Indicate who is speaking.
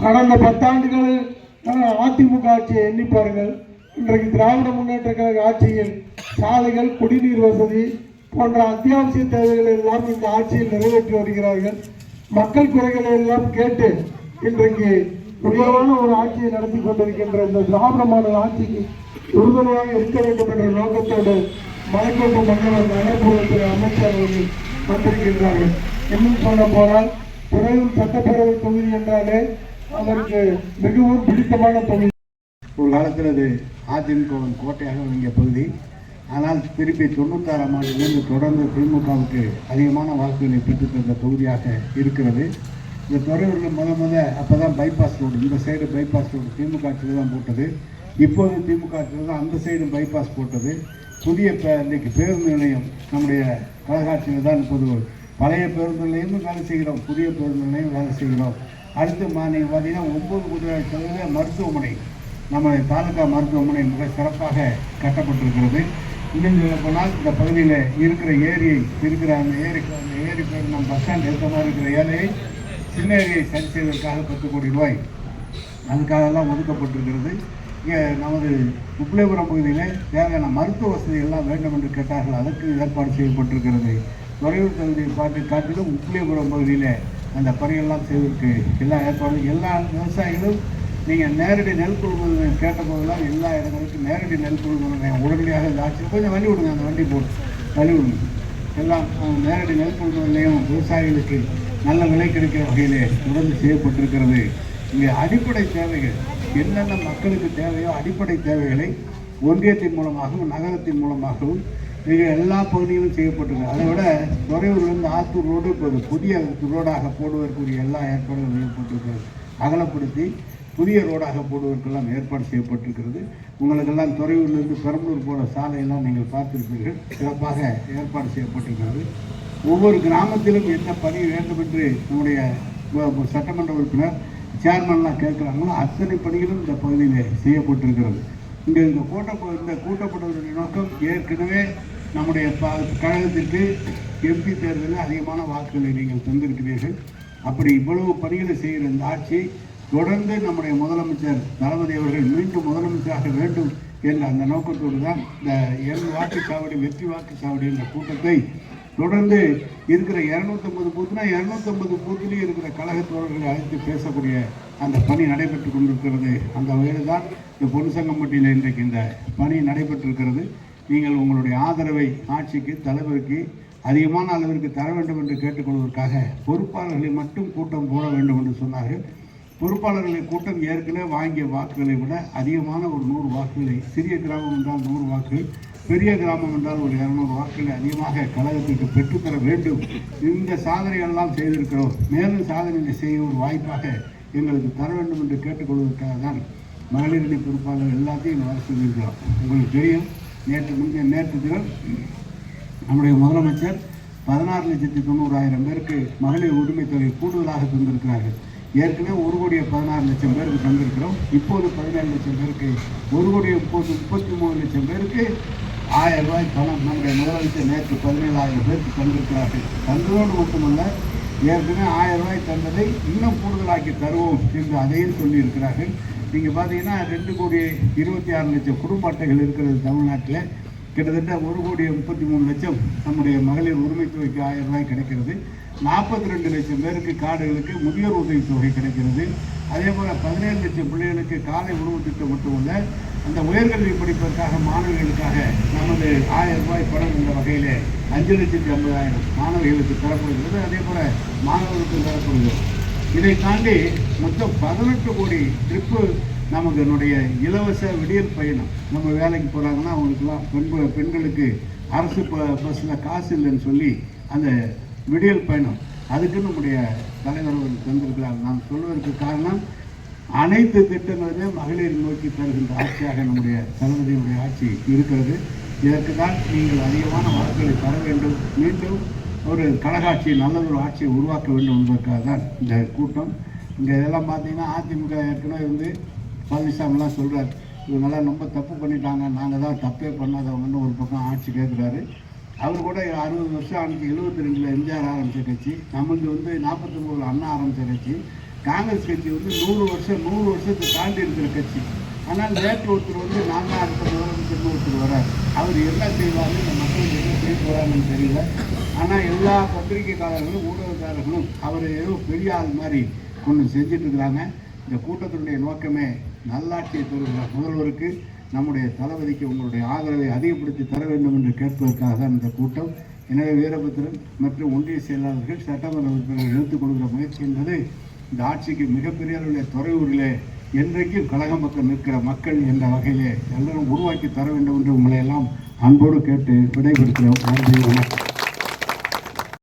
Speaker 1: கடந்த 10 ஆண்டுகள் அதிமுக ஆட்சியை எண்ணி பாருங்கள். இன்றைக்கு திராவிட முன்னேற்ற கழக ஆட்சியில் சாலைகள், குடிநீர் வசதி போன்ற அத்தியாவசிய தேவைகளை எல்லாம் இந்த ஆட்சியில் நிறைவேற்றி வருகிறார்கள். மக்கள் குறைகளை எல்லாம் கேட்டு இன்றைக்கு உயர்வான ஒரு ஆட்சியை நடத்தி கொண்டிருக்கின்ற இந்த திராவிட மாடல் ஆட்சிக்கு உறுதுணையாக இருக்க வேண்டும் என்ற நோக்கத்தோடு மலைக்கோட்டை மண்டல நகர்ப்புறத்துறை அமைச்சர் அவர்கள் வந்திருக்கின்றார்கள். இன்னும் சொல்ல போனால் துறையூர் சட்டப்பேரவை தொகுதி என்றாலே அவருக்கு மிகவும் பிடித்தமான தொகுதி.
Speaker 2: ஒரு காலத்தில் அது அதிமுகவின் கோட்டையாக விளங்கிய பகுதி. ஆனால் திருப்பி 96ஆம் ஆண்டிலிருந்து தொடர்ந்து திமுகவுக்கு அதிகமான வாக்குகளை பெற்றுத்தந்த தொகுதியாக இருக்கிறது. இந்த துறையூரில் அப்போ தான் பைபாஸ் ரோடு, இந்த சைடு பைபாஸ் ரோடு திமுக ஆட்சியில் தான் போட்டது. இப்போது திமுக ஆட்சியில் தான் அந்த சைடு பைபாஸ் போட்டது. புதிய இன்றைக்கு பேருந்து நிலையம் நம்முடைய கழகாட்சியில் தான் இப்போது பழைய பேருந்து நிலையமும் வேலை செய்கிறோம், புதிய பேருந்து நிலையம் வேலை செய்கிறோம். அடுத்து நீங்கள் பார்த்தீங்கன்னா 9 மருத்துவமனை நம்முடைய தாலுகா மருத்துவமனை மிக சிறப்பாக கட்டப்பட்டிருக்கிறது. இன்னும் சொல்ல போனால் இந்த பகுதியில் இருக்கிற அந்த ஏரி பேர் நம்ம பஸ் ஸ்டாண்ட் எடுத்த மாதிரி இருக்கிற ஏரியை சின்ன ஏரியை சரி செய்வதற்காக 10 கோடி ரூபாய் அதுக்காகலாம் ஒதுக்கப்பட்டிருக்கிறது. இங்கே நமது உப்பிலிபுரம் பகுதியில் தேவையான மருத்துவ வசதி எல்லாம் வேண்டும் என்று கேட்டார்கள், அதற்கு ஏற்பாடு செய்யப்பட்டிருக்கிறது. துறையூர் தொகுதியை காட்டிலும் உப்பிலிபுரம் பகுதியில் அந்த பணியெல்லாம் செய்வதற்கு எல்லா ஏற்பாடும், எல்லா விவசாயிகளும் நீங்கள் நேரடி நெல் கொள்முதல் கேட்டபோதெல்லாம் எல்லா இடங்களுக்கும் நேரடி நெல் கொள்முதல் உடனடியாக ஆட்சி கொஞ்சம் வழி விடுங்க, அந்த வண்டி போட்டு வழி விடுங்க. எல்லாம் நேரடி நெல் கொள்முதலையும் விவசாயிகளுக்கு நல்ல விலை கிடைக்கிற வகையிலே தொடர்ந்து செய்யப்பட்டிருக்கிறது. இங்கே அடிப்படை தேவைகள் என்னென்ன மக்களுக்கு தேவையோ அடிப்படை தேவைகளை ஒன்றியத்தின் மூலமாகவும் நகரத்தின் மூலமாகவும் மிக எல்லா பகுதிகளும் செய்யப்பட்டிருக்கு. அதை விட துறையூர்லேருந்து ஆத்தூர் ரோடு இப்போது புதிய ரோடாக போடுவதற்குரிய எல்லா ஏற்பாடுகளும் செய்யப்பட்டிருக்கிறது. அகலப்படுத்தி புதிய ரோடாக போடுவதற்கெல்லாம் ஏற்பாடு செய்யப்பட்டிருக்கிறது. உங்களுக்கெல்லாம் துறையூரிலிருந்து பெரம்பலூர் போகிற சாலையெல்லாம் நீங்கள் பார்த்திருப்பீர்கள், சிறப்பாக ஏற்பாடு செய்யப்பட்டிருக்கிறது. ஒவ்வொரு கிராமத்திலும் என்ன பணி வேண்டும் என்று நம்முடைய சட்டமன்ற உறுப்பினர் சேர்மன்லாம் கேட்குறாங்களோ அத்தனை பணிகளும் இந்த பகுதியில் செய்யப்பட்டிருக்கிறது. இந்த கூட்டப்படுவதனுடைய நோக்கம் ஏற்கனவே நம்முடைய கழகத்திற்கு எம்பி தேர்தலில் அதிகமான வாக்குகளை நீங்கள் தந்திருக்கிறீர்கள். அப்படி இவ்வளவு பணிகளை செய்கிற இந்த ஆட்சி தொடர்ந்து நம்முடைய முதலமைச்சர் தளபதி அவர்கள் மீண்டும் முதலமைச்சராக வேண்டும் என்ற அந்த நோக்கத்தோடு தான் இந்த வாக்குச்சாவடி வெற்றி வாக்குச்சாவடி என்ற கூட்டத்தை தொடர்ந்து இருக்கிற 250 பூத்துனா 250 பூத்துலேயும் இருக்கிற கழக தோழர்களை அழைத்து பேசக்கூடிய அந்த பணி நடைபெற்று கொண்டிருக்கிறது. அந்த வகையில் தான் இந்த பொன்சங்கம்பட்டியில் இன்றைக்கு இந்த பணி நடைபெற்றிருக்கிறது. நீங்கள் உங்களுடைய ஆதரவை ஆட்சிக்கு தலைவருக்கு அதிகமான அளவிற்கு தர வேண்டும் என்று கேட்டுக்கொள்வதற்காக பொறுப்பாளர்களை மட்டும் கூட்டம் போட வேண்டும் என்று சொன்னார்கள். பொறுப்பாளர்களின் கூட்டம் ஏற்கனவே வாங்கிய வாக்குகளை விட அதிகமான ஒரு 100 வாக்குகளை, சிறிய கிராமம் என்றால் 100 வாக்குகள், பெரிய கிராமம் என்றால் ஒரு 200 வாக்குகளை அதிகமாக கழகத்திற்கு பெற்றுத்தர வேண்டும். இந்த சாதனைகள்லாம் செய்திருக்கிறோம். மேலும் சாதனைகளை செய்ய ஒரு வாய்ப்பாக எங்களுக்கு தர வேண்டும் என்று கேட்டுக்கொள்வதற்காக தான் மகளிரணி பொறுப்பாளர் எல்லாத்தையும் வர சொல்லியிருக்கிறோம். உங்களுக்கு தெரியும், நேற்று தினம் நம்முடைய முதலமைச்சர் 16,90,000 பேருக்கு மகளிர் உரிமை தொகை கூடுதலாக தந்திருக்கிறார்கள். ஏற்கனவே 1,16,00,000 பேருக்கு தந்திருக்கிறோம். இப்போது 17 லட்சம் பேருக்கு 1,33 லட்சம் பேருக்கு 1000 ரூபாய் பணம் நம்முடைய முதலமைச்சர் நேற்று 17,000 பேருக்கு தந்திருக்கிறார்கள். தந்ததோடு மட்டுமல்ல, ஏற்கனவே 1000 ரூபாய் தந்ததை இன்னும் கூடுதலாக்கி தருவோம் என்று அதையும் சொல்லியிருக்கிறார்கள். நீங்கள் பார்த்தீங்கன்னா 2,26,00,000 குடும்ப அட்டைகள் இருக்கிறது தமிழ்நாட்டில். கிட்டத்தட்ட 1,33,00,000 நம்முடைய மகளிர் உரிமை தொகைக்கு 1000 ரூபாய் கிடைக்கிறது. 42 லட்சம் பேருக்கு கார்டுகளுக்கு முதியோர் உதவி தொகை கிடைக்கிறது. அதே போல் 17 லட்சம் பிள்ளைகளுக்கு காலை உணவு திட்டம் மட்டுமல்ல, அந்த உயர்கல்வி படிப்பதற்காக மாணவிகளுக்காக நமது 1000 ரூபாய் பணம் என்ற வகையில் 5,50,000 மாணவிகளுக்கு தரப்படுகிறது. அதே போல் மாணவர்களுக்கு தரப்படுகிறது. இதை தாண்டி மொத்தம் 18 கோடி ட்ரிப்பு நமக்கு என்னுடைய இலவச விடியல் பயணம். நம்ம வேலைக்கு போகிறாங்கன்னா அவங்களுக்குலாம் பெண்களுக்கு அரசு பஸ்ஸில் காசு இல்லைன்னு சொல்லி அந்த விடியல் பயணம் அதுக்கு நம்முடைய தலைவர் தந்திருக்கிறார். நான் சொல்வதற்கு காரணம், அனைத்து திட்டங்களுமே மகளிர் நோக்கி தருகின்ற ஆட்சியாக நம்முடைய தளபதியுடைய ஆட்சி இருக்கிறது. இதற்கு தான் நீங்கள் அதிகமான வாக்குகளை தர வேண்டும். மீண்டும் ஒரு கழகாட்சி, நல்லதொரு ஆட்சியை உருவாக்க வேண்டும் என்பதற்காக தான் இந்த கூட்டம். இங்கே இதெல்லாம் பார்த்தீங்கன்னா அதிமுக ஏற்கனவே பழனிசாமிலாம் சொல்கிறார், இவங்கெல்லாம் ரொம்ப தப்பு பண்ணிட்டாங்க, நாங்கள் தான் தப்பே பண்ணாதவங்கன்னு ஒரு பக்கம் ஆட்சி கேட்குறாரு. அவர் கூட 60 வருஷம் ஆரம்பிச்சு 72ல் எம்ஜிஆர் ஆரம்பித்த கட்சி, நம்மளுக்கு 49 அண்ணா ஆரம்பித்த கட்சி. காங்கிரஸ் கட்சி வந்து 100 வருஷத்தை தாண்டி இருக்கிற கட்சி. ஆனால் நேற்று ஒருத்தர் வந்து நான் தான் அடுத்த முதலமைச்சர்னு ஒருத்தர் வரார். அவர் என்ன செய்வார், இந்த மக்களுக்கு என்ன செய்ய போகிறாங்கன்னு தெரியல. ஆனால் எல்லா பத்திரிகைக்காரர்களும் ஊடகக்காரர்களும் அவரை ஏதோ பெரிய ஆள் மாதிரி கொண்டு செஞ்சுட்டு இருக்கிறாங்க. இந்த கூட்டத்தினுடைய நோக்கமே நல்லாட்சியை தருகிற முதல்வருக்கு, நம்முடைய தளபதிக்கு உங்களுடைய ஆதரவை அதிகப்படுத்தி தர வேண்டும் என்று கேட்பதற்காக தான் இந்த கூட்டம். எனவே வீரபத்திரன் மற்றும் ஒன்றிய செயலாளர்கள், சட்டமன்ற உறுப்பினர்கள் எடுத்துக்கொள்கிற முயற்சி என்பது இந்த ஆட்சிக்கு மிகப்பெரிய அளவில் துறையூரிலே என்றைக்கும் கழகம் பக்கம் நிற்கிற மக்கள் என்ற வகையிலே எல்லாரும் உருவாக்கி தர வேண்டும் என்று உங்களை எல்லாம் அன்போடு கேட்டு விடைபெறுகிறோம். நன்றி, வணக்கம்.